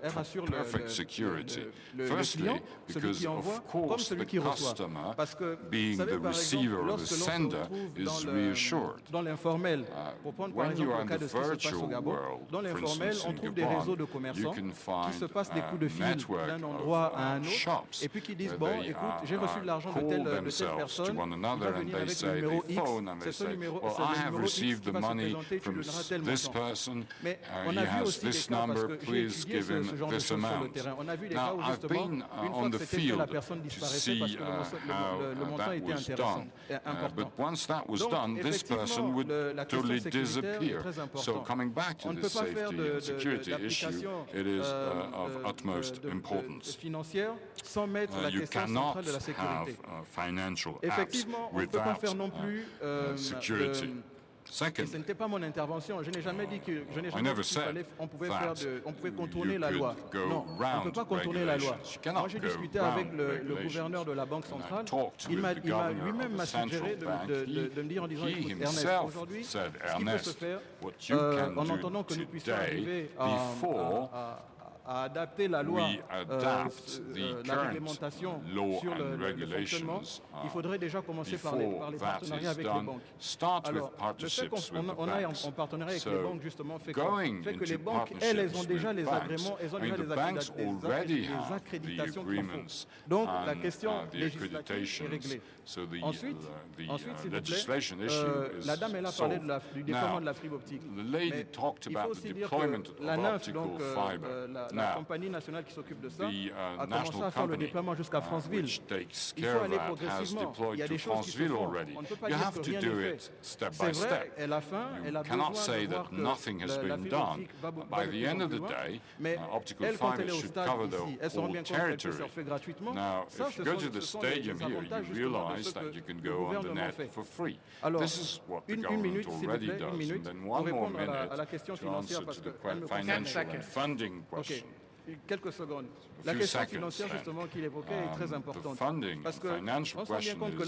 [SPEAKER 6] Elle rassure
[SPEAKER 9] perfect security.
[SPEAKER 6] le
[SPEAKER 9] Firstly,
[SPEAKER 6] client, celui
[SPEAKER 9] because
[SPEAKER 6] qui envoie,
[SPEAKER 9] of
[SPEAKER 6] comme
[SPEAKER 9] course
[SPEAKER 6] celui
[SPEAKER 9] the
[SPEAKER 6] qui reçoit.
[SPEAKER 9] customer,
[SPEAKER 6] Parce que,
[SPEAKER 9] being
[SPEAKER 6] vous savez,
[SPEAKER 9] the
[SPEAKER 6] par exemple,
[SPEAKER 9] receiver or the
[SPEAKER 6] lorsque l'on se
[SPEAKER 9] sender,
[SPEAKER 6] retrouve
[SPEAKER 9] is reassured.
[SPEAKER 6] dans l'informel, pour prendre par
[SPEAKER 9] When you
[SPEAKER 6] exemple
[SPEAKER 9] are
[SPEAKER 6] le
[SPEAKER 9] in
[SPEAKER 6] cas
[SPEAKER 9] the
[SPEAKER 6] de ce qui se passe au
[SPEAKER 9] virtual
[SPEAKER 6] Gabon,
[SPEAKER 9] world,
[SPEAKER 6] dans
[SPEAKER 9] for
[SPEAKER 6] l'informel,
[SPEAKER 9] instance,
[SPEAKER 6] on
[SPEAKER 9] in
[SPEAKER 6] trouve des
[SPEAKER 9] Gabon,
[SPEAKER 6] réseaux de
[SPEAKER 9] you
[SPEAKER 6] commerçants
[SPEAKER 9] can
[SPEAKER 6] qui
[SPEAKER 9] find
[SPEAKER 6] se passent des coups de fil
[SPEAKER 9] network
[SPEAKER 6] d'un
[SPEAKER 9] of,
[SPEAKER 6] endroit à un autre,
[SPEAKER 9] shops
[SPEAKER 6] et puis qui disent,
[SPEAKER 9] where
[SPEAKER 6] bon,
[SPEAKER 9] they,
[SPEAKER 6] écoute, j'ai reçu de l'argent de
[SPEAKER 9] call
[SPEAKER 6] telle
[SPEAKER 9] themselves
[SPEAKER 6] personne,
[SPEAKER 9] to one
[SPEAKER 6] il va
[SPEAKER 9] another and
[SPEAKER 6] venir
[SPEAKER 9] they
[SPEAKER 6] avec le
[SPEAKER 9] say,
[SPEAKER 6] numéro
[SPEAKER 9] they
[SPEAKER 6] X,
[SPEAKER 9] phone and
[SPEAKER 6] c'est
[SPEAKER 9] they
[SPEAKER 6] ce
[SPEAKER 9] say,
[SPEAKER 6] numéro,
[SPEAKER 9] well,
[SPEAKER 6] c'est
[SPEAKER 9] I
[SPEAKER 6] le
[SPEAKER 9] have
[SPEAKER 6] numéro X
[SPEAKER 9] received
[SPEAKER 6] qui
[SPEAKER 9] the
[SPEAKER 6] va se
[SPEAKER 9] money
[SPEAKER 6] présenter, tu
[SPEAKER 9] from
[SPEAKER 6] lui donneras tel
[SPEAKER 9] this
[SPEAKER 6] montant.
[SPEAKER 9] person,
[SPEAKER 6] Mais
[SPEAKER 9] he
[SPEAKER 6] on a vu
[SPEAKER 9] has
[SPEAKER 6] aussi des
[SPEAKER 9] this
[SPEAKER 6] cas, parce
[SPEAKER 9] number,
[SPEAKER 6] que j'ai
[SPEAKER 9] please
[SPEAKER 6] étudié
[SPEAKER 9] give him
[SPEAKER 6] ce genre de
[SPEAKER 9] this
[SPEAKER 6] choses sur le
[SPEAKER 9] amount.
[SPEAKER 6] terrain. On a vu des cas
[SPEAKER 9] Now,
[SPEAKER 6] où
[SPEAKER 9] I've
[SPEAKER 6] justement,
[SPEAKER 9] been
[SPEAKER 6] une fois
[SPEAKER 9] on
[SPEAKER 6] que
[SPEAKER 9] the
[SPEAKER 6] c'était fait,
[SPEAKER 9] field
[SPEAKER 6] la personne
[SPEAKER 9] to
[SPEAKER 6] disparaissait parce
[SPEAKER 9] see
[SPEAKER 6] que le montant
[SPEAKER 9] that
[SPEAKER 6] était
[SPEAKER 9] was
[SPEAKER 6] intéressant,
[SPEAKER 9] done.
[SPEAKER 6] important.
[SPEAKER 9] But once that was
[SPEAKER 6] Donc,
[SPEAKER 9] done, this person
[SPEAKER 6] effectivement,
[SPEAKER 9] would
[SPEAKER 6] la question
[SPEAKER 9] totally
[SPEAKER 6] sécuritaire est
[SPEAKER 9] disappear.
[SPEAKER 6] très
[SPEAKER 9] So
[SPEAKER 6] importante.
[SPEAKER 9] coming back to
[SPEAKER 6] On ne
[SPEAKER 9] this
[SPEAKER 6] peut pas faire
[SPEAKER 9] safety and security issue,
[SPEAKER 6] d'application
[SPEAKER 9] it is of utmost importance.
[SPEAKER 6] financière sans mettre la
[SPEAKER 9] You
[SPEAKER 6] question
[SPEAKER 9] cannot
[SPEAKER 6] centrale de la sécurité.
[SPEAKER 9] have financial apps
[SPEAKER 6] Effectivement, on ne peut pas
[SPEAKER 9] without
[SPEAKER 6] faire non plus
[SPEAKER 9] security.
[SPEAKER 6] et ce n'était pas mon intervention. Je n'ai jamais dit que on pouvait contourner la
[SPEAKER 9] you
[SPEAKER 6] loi.
[SPEAKER 9] could go
[SPEAKER 6] Non, on ne peut
[SPEAKER 9] round
[SPEAKER 6] pas contourner la loi.
[SPEAKER 9] regulations. You cannot
[SPEAKER 6] Moi, j'ai
[SPEAKER 9] go
[SPEAKER 6] discuté
[SPEAKER 9] round
[SPEAKER 6] avec le
[SPEAKER 9] regulations.
[SPEAKER 6] gouverneur de la Banque centrale.
[SPEAKER 9] talked
[SPEAKER 6] Il
[SPEAKER 9] with
[SPEAKER 6] m'a
[SPEAKER 9] the governor
[SPEAKER 6] lui-même
[SPEAKER 9] of
[SPEAKER 6] m'a
[SPEAKER 9] the central
[SPEAKER 6] suggéré
[SPEAKER 9] bank.
[SPEAKER 6] de me dire en disant,
[SPEAKER 9] He
[SPEAKER 6] écoute, Ernest,
[SPEAKER 9] himself
[SPEAKER 6] aujourd'hui,
[SPEAKER 9] said,
[SPEAKER 6] ce qui peut se
[SPEAKER 9] Ernest,
[SPEAKER 6] faire,
[SPEAKER 9] what you can
[SPEAKER 6] en
[SPEAKER 9] do
[SPEAKER 6] attendant que nous puissions
[SPEAKER 9] today
[SPEAKER 6] arriver
[SPEAKER 9] before
[SPEAKER 6] à adapter la loi,
[SPEAKER 9] we adapt the
[SPEAKER 6] la
[SPEAKER 9] current
[SPEAKER 6] réglementation
[SPEAKER 9] law
[SPEAKER 6] sur
[SPEAKER 9] and
[SPEAKER 6] le fonctionnement,
[SPEAKER 9] regulations,
[SPEAKER 6] il faudrait déjà commencer par les
[SPEAKER 9] before that
[SPEAKER 6] partenariats
[SPEAKER 9] is
[SPEAKER 6] avec les
[SPEAKER 9] done,
[SPEAKER 6] banques.
[SPEAKER 9] start with
[SPEAKER 6] Alors, le fait
[SPEAKER 9] partnerships with the
[SPEAKER 6] qu'on aille
[SPEAKER 9] banks.
[SPEAKER 6] en partenariat avec
[SPEAKER 9] So,
[SPEAKER 6] les banques, justement, fait
[SPEAKER 9] going
[SPEAKER 6] que les
[SPEAKER 9] into
[SPEAKER 6] banques, elles ont
[SPEAKER 9] partnerships
[SPEAKER 6] déjà
[SPEAKER 9] with
[SPEAKER 6] les
[SPEAKER 9] banks,
[SPEAKER 6] agréments, elles ont
[SPEAKER 9] I mean,
[SPEAKER 6] déjà
[SPEAKER 9] the banks already
[SPEAKER 6] les
[SPEAKER 9] have the
[SPEAKER 6] accréditations qu'il faut.
[SPEAKER 9] agreements
[SPEAKER 6] Donc, la
[SPEAKER 9] and
[SPEAKER 6] question
[SPEAKER 9] the
[SPEAKER 6] législative est
[SPEAKER 9] accreditations.
[SPEAKER 6] réglée.
[SPEAKER 9] So the
[SPEAKER 6] Ensuite, s'il vous
[SPEAKER 9] legislation
[SPEAKER 6] plaît,
[SPEAKER 9] issue is
[SPEAKER 6] la dame, elle a parlé
[SPEAKER 9] solved.
[SPEAKER 6] du déploiement
[SPEAKER 9] Now,
[SPEAKER 6] de la fibre optique.
[SPEAKER 9] the lady
[SPEAKER 6] Mais
[SPEAKER 9] talked
[SPEAKER 6] il faut
[SPEAKER 9] about the
[SPEAKER 6] aussi dire
[SPEAKER 9] deployment
[SPEAKER 6] que
[SPEAKER 9] of
[SPEAKER 6] la NAF,
[SPEAKER 9] optical
[SPEAKER 6] donc
[SPEAKER 9] fiber.
[SPEAKER 6] la
[SPEAKER 9] Now,
[SPEAKER 6] compagnie nationale qui s'occupe de ça,
[SPEAKER 9] the
[SPEAKER 6] a commencé
[SPEAKER 9] national
[SPEAKER 6] à faire le
[SPEAKER 9] company
[SPEAKER 6] déploiement jusqu'à Franceville.
[SPEAKER 9] which takes
[SPEAKER 6] Il
[SPEAKER 9] care
[SPEAKER 6] faut
[SPEAKER 9] of
[SPEAKER 6] aller
[SPEAKER 9] that has
[SPEAKER 6] progressivement. Il
[SPEAKER 9] deployed
[SPEAKER 6] y a
[SPEAKER 9] to
[SPEAKER 6] des choses qui se
[SPEAKER 9] Franceville
[SPEAKER 6] font.
[SPEAKER 9] already.
[SPEAKER 6] On ne peut pas
[SPEAKER 9] You
[SPEAKER 6] dire
[SPEAKER 9] have
[SPEAKER 6] que
[SPEAKER 9] to
[SPEAKER 6] rien
[SPEAKER 9] do
[SPEAKER 6] n'est
[SPEAKER 9] it
[SPEAKER 6] fait.
[SPEAKER 9] step
[SPEAKER 6] C'est
[SPEAKER 9] by
[SPEAKER 6] vrai,
[SPEAKER 9] step.
[SPEAKER 6] et à la fin, elle a
[SPEAKER 9] You cannot
[SPEAKER 6] besoin
[SPEAKER 9] say
[SPEAKER 6] de voir
[SPEAKER 9] that
[SPEAKER 6] que
[SPEAKER 9] nothing has
[SPEAKER 6] la
[SPEAKER 9] been
[SPEAKER 6] fibre
[SPEAKER 9] done.
[SPEAKER 6] optique va
[SPEAKER 9] By
[SPEAKER 6] de
[SPEAKER 9] the
[SPEAKER 6] plus
[SPEAKER 9] end
[SPEAKER 6] en
[SPEAKER 9] of
[SPEAKER 6] plus
[SPEAKER 9] the
[SPEAKER 6] loin.
[SPEAKER 9] day,
[SPEAKER 6] Mais
[SPEAKER 9] optical
[SPEAKER 6] elle, quand
[SPEAKER 9] fiber
[SPEAKER 6] elle est au
[SPEAKER 9] should
[SPEAKER 6] stade
[SPEAKER 9] cover
[SPEAKER 6] ici,
[SPEAKER 9] the
[SPEAKER 6] elle se rend
[SPEAKER 9] whole
[SPEAKER 6] bien compte qu'elle peut se
[SPEAKER 9] territory.
[SPEAKER 6] faire gratuitement.
[SPEAKER 9] Now,
[SPEAKER 6] Ça,
[SPEAKER 9] if you
[SPEAKER 6] ce
[SPEAKER 9] go to
[SPEAKER 6] sont
[SPEAKER 9] the
[SPEAKER 6] des
[SPEAKER 9] stadium here,
[SPEAKER 6] avantages
[SPEAKER 9] you
[SPEAKER 6] justement de
[SPEAKER 9] realize
[SPEAKER 6] ce
[SPEAKER 9] that you can
[SPEAKER 6] le
[SPEAKER 9] go on the
[SPEAKER 6] gouvernement
[SPEAKER 9] net
[SPEAKER 6] fait.
[SPEAKER 9] for free.
[SPEAKER 6] Alors,
[SPEAKER 9] This is what the
[SPEAKER 6] une
[SPEAKER 9] government
[SPEAKER 6] minute, s'il vous
[SPEAKER 9] already
[SPEAKER 6] plaît, une
[SPEAKER 9] does.
[SPEAKER 6] minute,
[SPEAKER 9] And then
[SPEAKER 6] pour
[SPEAKER 9] one more
[SPEAKER 6] répondre à la
[SPEAKER 9] minute
[SPEAKER 6] question
[SPEAKER 9] to
[SPEAKER 6] financière,
[SPEAKER 9] answer
[SPEAKER 6] parce
[SPEAKER 9] to
[SPEAKER 6] que
[SPEAKER 9] the
[SPEAKER 6] elle me concerne
[SPEAKER 9] financial and
[SPEAKER 6] directement.
[SPEAKER 9] funding
[SPEAKER 6] Ok,
[SPEAKER 9] question.
[SPEAKER 6] quelques secondes.
[SPEAKER 9] A
[SPEAKER 6] La
[SPEAKER 9] few
[SPEAKER 6] question
[SPEAKER 9] seconds,
[SPEAKER 6] financière,
[SPEAKER 9] then.
[SPEAKER 6] justement, qu'il évoquait est très importante.
[SPEAKER 9] The funding,
[SPEAKER 6] Parce que
[SPEAKER 9] financial
[SPEAKER 6] on se rend bien
[SPEAKER 9] question
[SPEAKER 6] compte que
[SPEAKER 9] is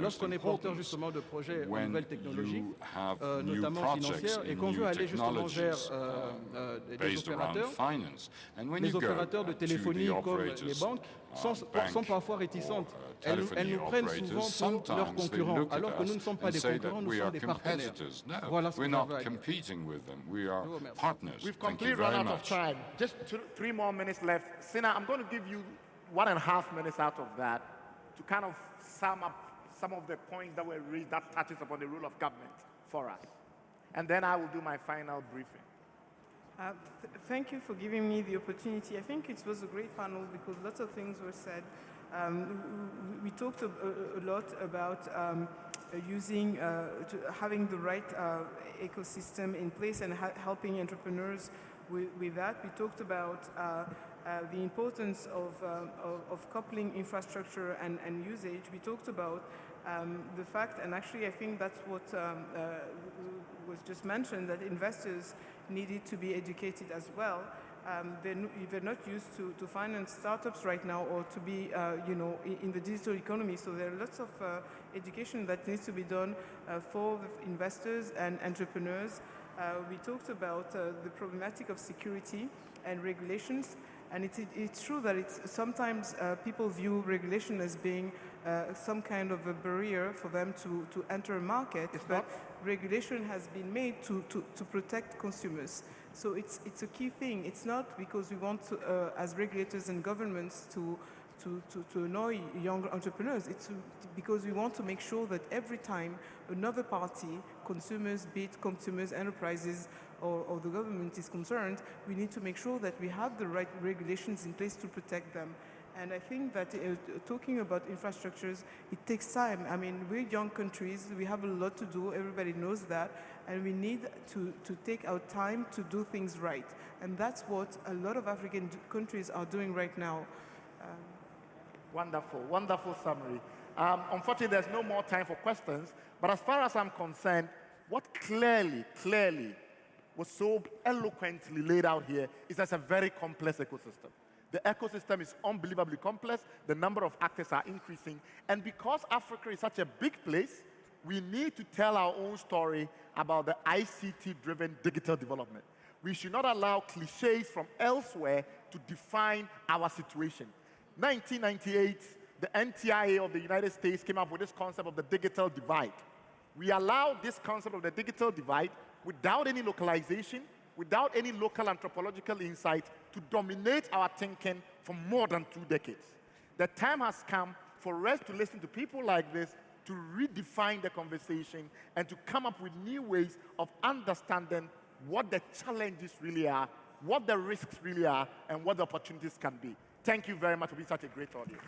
[SPEAKER 6] lorsqu'on est porteur
[SPEAKER 9] importance.
[SPEAKER 6] justement de projets en
[SPEAKER 9] When
[SPEAKER 6] nouvelles technologies,
[SPEAKER 9] you have new
[SPEAKER 6] notamment
[SPEAKER 9] projects
[SPEAKER 6] financières, et
[SPEAKER 9] in
[SPEAKER 6] qu'on
[SPEAKER 9] new
[SPEAKER 6] veut aller justement vers
[SPEAKER 9] technologies,
[SPEAKER 6] des
[SPEAKER 9] based around
[SPEAKER 6] opérateurs,
[SPEAKER 9] finance. And when
[SPEAKER 6] les
[SPEAKER 9] you go
[SPEAKER 6] opérateurs de
[SPEAKER 9] to
[SPEAKER 6] téléphonie
[SPEAKER 9] the
[SPEAKER 6] comme les
[SPEAKER 9] operators,
[SPEAKER 6] banques sont parfois réticentes. Elles
[SPEAKER 9] telephony
[SPEAKER 6] nous prennent
[SPEAKER 9] operators,
[SPEAKER 6] souvent pour leurs
[SPEAKER 9] sometimes they
[SPEAKER 6] concurrents,
[SPEAKER 9] look at
[SPEAKER 6] alors que
[SPEAKER 9] us
[SPEAKER 6] nous ne sommes pas
[SPEAKER 9] and
[SPEAKER 6] des
[SPEAKER 9] say that
[SPEAKER 6] concurrents, nous
[SPEAKER 9] we
[SPEAKER 6] sommes
[SPEAKER 9] are
[SPEAKER 6] des partenaires.
[SPEAKER 9] competitors. No,
[SPEAKER 6] Voilà ce que
[SPEAKER 9] we're
[SPEAKER 6] j'avais
[SPEAKER 9] not
[SPEAKER 6] à dire.
[SPEAKER 9] competing with them. We are
[SPEAKER 6] vous remercie.
[SPEAKER 9] partners.
[SPEAKER 2] We've
[SPEAKER 9] Thank you
[SPEAKER 2] completely run
[SPEAKER 9] very
[SPEAKER 2] out of
[SPEAKER 9] much.
[SPEAKER 2] time. Just 3 more minutes left. Cina, I'm going to give you 1.5 minutes out of that to kind of sum up some of the points that were raised that touches upon the role of government for us. And then I will do my final briefing.
[SPEAKER 4] Thank you for giving me the opportunity. I think it was a great panel because lots of things were said. We talked a lot about having the right ecosystem in place and helping entrepreneurs with that. We talked about the importance of coupling infrastructure and usage. We talked about the fact, and actually I think that's what was just mentioned, that investors needed to be educated as well. they're not used to finance startups right now or to be, in the digital economy. So there are lots of education that needs to be done for the investors and entrepreneurs. We talked about the problematic of security and regulations. And it's true that sometimes people view regulation as being some kind of a barrier for them to enter a market, but regulation has been made to protect consumers. So it's a key thing. It's not because we want to, as regulators and governments, to annoy young entrepreneurs. It's because we want to make sure that every time another party, consumers, be it consumers, enterprises, or the government is concerned, we need to make sure that we have the right regulations in place to protect them. And I think that talking about infrastructures, it takes time. I mean, we're young countries, we have a lot to do, everybody knows that, and we need to take our time to do things right. And that's what a lot of African countries are doing right now.
[SPEAKER 2] Wonderful, wonderful summary. Unfortunately, there's no more time for questions, but as far as I'm concerned, what clearly was so eloquently laid out here is there's a very complex ecosystem. The ecosystem is unbelievably complex. The number of actors are increasing. And because Africa is such a big place, we need to tell our own story about the ICT-driven digital development. We should not allow cliches from elsewhere to define our situation. 1998, the NTIA of the United States came up with this concept of the digital divide. We allowed this concept of the digital divide without any localization, without any local anthropological insight, to dominate our thinking for more than 2 decades. The time has come for us to listen to people like this, to redefine the conversation, and to come up with new ways of understanding what the challenges really are, what the risks really are, and what the opportunities can be. Thank you very much for being such a great audience.